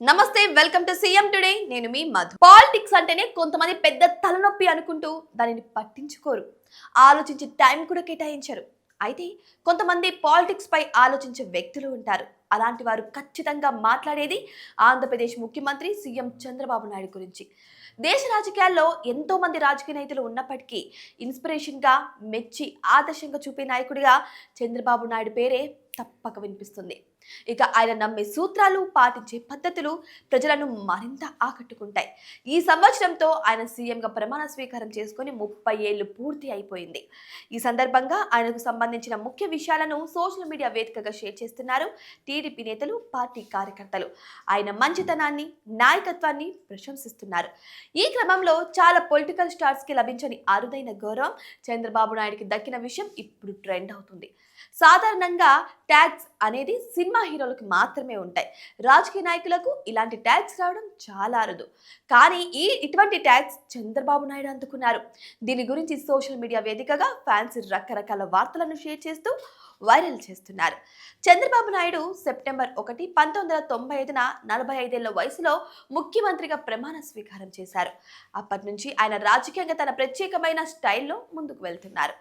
నమస్తే, welcome to CM today. నేను మీ Madhu. Politics అంటేనే కొంతమంది పెద్ద తలనొప్పి అనుకుంటూ దానిని పట్టించుకోరు, ఆలోచించే టైం కూడా కేటాయించరు. అయితే కొంతమంది పాలిటిక్స్ పై ఆలోచించే వ్యక్తులు ఉంటారు. అలాంటి వారు ఖచ్చితంగా మాట్లాడేది ఆంధ్రప్రదేశ్ ముఖ్యమంత్రి సీఎం చంద్రబాబు నాయుడు గురించి. దేశ రాజకీయాల్లో ఎంతో మంది రాజకీయ నాయకులు ఉన్నప్పటికీ ఇన్స్పిరేషన్ గా, మెచ్చి ఆదర్శంగా చూపే నాయకుడిగా చంద్రబాబు నాయుడు పేరే తప్పక వినిపిస్తుంది. ఇక ఆయన నమ్మే సూత్రాలు, పాటించే పద్ధతులు ప్రజలను మరింత ఆకట్టుకుంటాయి. ఈ సంవత్సరంతో ఆయన సీఎంగా ప్రమాణ స్వీకారం చేసుకుని 30 ఏళ్లు పూర్తి అయిపోయింది. ఈ సందర్భంగా ఆయనకు సంబంధించిన ముఖ్య విషయాలను సోషల్ మీడియా వేదికగా షేర్ చేస్తున్నారు టీడీపీ నేతలు, పార్టీ కార్యకర్తలు. ఆయన మంచితనాన్ని, నాయకత్వాన్ని ప్రశంసిస్తున్నారు. ఈ క్రమంలో చాలా పొలిటికల్ స్టార్స్ కి లభించని అరుదైన గౌరవం చంద్రబాబు నాయుడుకి దక్కిన విషయం ఇప్పుడు ట్రెండ్ అవుతుంది. సాధారణంగా ట్యాగ్స్ అనేది సినిమా హీరోలకు మాత్రమే ఉంటాయి. రాజకీయ నాయకులకు ఇలాంటి ట్యాగ్స్ రావడం చాలా అరుదు. కానీ ఇటువంటి ట్యాగ్స్ చంద్రబాబు నాయుడు అందుకున్నారు. దీని గురించి సోషల్ మీడియా వేదికగా ఫ్యాన్స్ రకరకాల వార్తలను షేర్ చేస్తూ వైరల్ చేస్తున్నారు. చంద్రబాబు నాయుడు సెప్టెంబర్ 1, 1995న 45 ఏళ్ల వయసులో ముఖ్యమంత్రిగా ప్రమాణ స్వీకారం చేశారు. అప్పటి నుంచి ఆయన రాజకీయంగా తన ప్రత్యేకమైన స్టైల్లో ముందుకు వెళ్తున్నారు.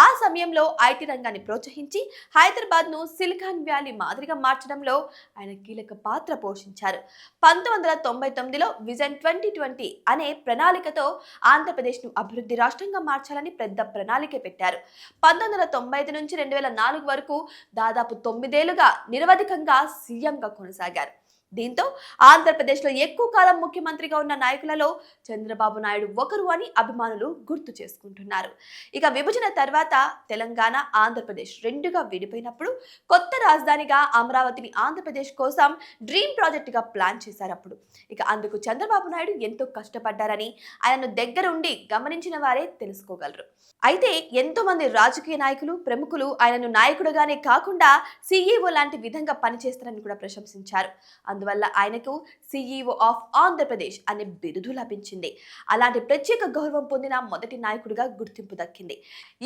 ఆ సమయంలో ఐటీ రంగాన్ని ప్రోత్సహించి హైదరాబాద్ ను సిలికాన్ వ్యాలీ మాదిరిగా మార్చడంలో ఆయన కీలక పాత్ర పోషించారు. 1999లో విజన్ 2020 అనే ప్రణాళికతో ఆంధ్రప్రదేశ్ ను అభివృద్ధి రాష్ట్రంగా మార్చాలని పెద్ద ప్రణాళిక పెట్టారు. 1995 నుంచి 2004 వరకు దాదాపు 9 ఏళ్లుగా నిరవధికంగా సీఎంగా కొనసాగారు. దీంతో ఆంధ్రప్రదేశ్లో ఎక్కువ కాలం ముఖ్యమంత్రిగా ఉన్న నాయకులలో చంద్రబాబు నాయుడు ఒకరు అని అభిమానులు గుర్తు చేసుకుంటున్నారు. ఇక విభజన తర్వాత తెలంగాణ, ఆంధ్రప్రదేశ్ రెండుగా విడిపోయినప్పుడు కొత్త రాజధానిగా అమరావతిని ఆంధ్రప్రదేశ్ కోసం డ్రీమ్ ప్రాజెక్టుగా ప్లాన్ చేశారు. అప్పుడు ఇక అందుకు చంద్రబాబు నాయుడు ఎంతో కష్టపడ్డారని ఆయనను దగ్గరుండి గమనించిన వారే తెలుసుకోగలరు. అయితే ఎంతో మంది రాజకీయ నాయకులు, ప్రముఖులు ఆయనను నాయకుడుగానే కాకుండా సీఈఓ లాంటి విధంగా పనిచేస్తారని కూడా ప్రశంసించారు. అందువల్ల ఆయనకు సీఈఓ ఆఫ్ ఆంధ్రప్రదేశ్ అనే బిరుదు లభించింది. అలాంటి ప్రత్యేక గౌరవం పొందిన మొదటి నాయకుడిగా గుర్తింపు దక్కింది.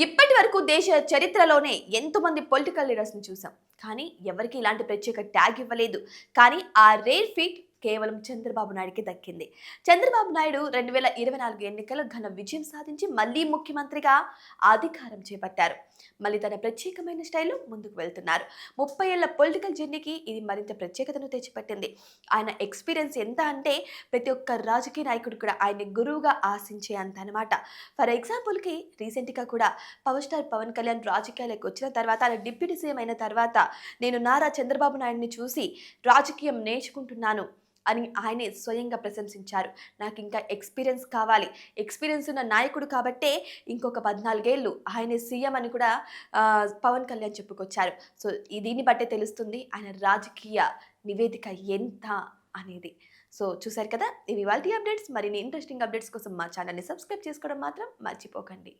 ఇప్పటి వరకు దేశ చరిత్రలోనే ఎంతో మంది పొలిటికల్ లీడర్స్ ని చూసాం, కానీ ఎవరికి ఇలాంటి ప్రత్యేక ట్యాగ్ ఇవ్వలేదు. కానీ ఆ రేర్ ఫీట్ కేవలం చంద్రబాబు నాయుడికి దక్కింది. చంద్రబాబు నాయుడు 2024 ఎన్నికల్లో ఘన విజయం సాధించి మళ్లీ ముఖ్యమంత్రిగా అధికారం చేపట్టారు. మళ్ళీ తన ప్రత్యేకమైన స్టైల్లో ముందుకు వెళ్తున్నారు. 30 ఏళ్ల పొలిటికల్ జర్నీకి ఇది మరింత ప్రత్యేకతను తెచ్చిపెట్టింది. ఆయన ఎక్స్పీరియన్స్ ఎంత అంటే ప్రతి ఒక్క రాజకీయ నాయకుడు కూడా ఆయన గురువుగా ఆశించే అంత అనమాట. ఫర్ ఎగ్జాంపుల్కి రీసెంట్గా కూడా పవర్ స్టార్ పవన్ కళ్యాణ్ రాజకీయాలకు వచ్చిన తర్వాత, ఆయన డిప్యూటీ సీఎం అయిన తర్వాత నేను నారా చంద్రబాబు నాయుడిని చూసి రాజకీయం నేర్చుకుంటున్నాను అని ఆయనే స్వయంగా ప్రశంసించారు. నాకు ఇంకా ఎక్స్పీరియన్స్ కావాలి, ఎక్స్పీరియన్స్ ఉన్న నాయకుడు కాబట్టే ఇంకొక 14 ఏళ్ళు ఆయనే సీఎం అని కూడా పవన్ కళ్యాణ్ చెప్పుకొచ్చారు. సో దీన్ని బట్టే తెలుస్తుంది ఆయన రాజకీయ నివేదిక ఎంత అనేది. సో చూసారు కదా, ఇవి ఇవాల్టి అప్డేట్స్. మరిన్ని ఇంట్రెస్టింగ్ అప్డేట్స్ కోసం మా ఛానల్ని సబ్స్క్రైబ్ చేసుకోవడం మాత్రం మర్చిపోకండి.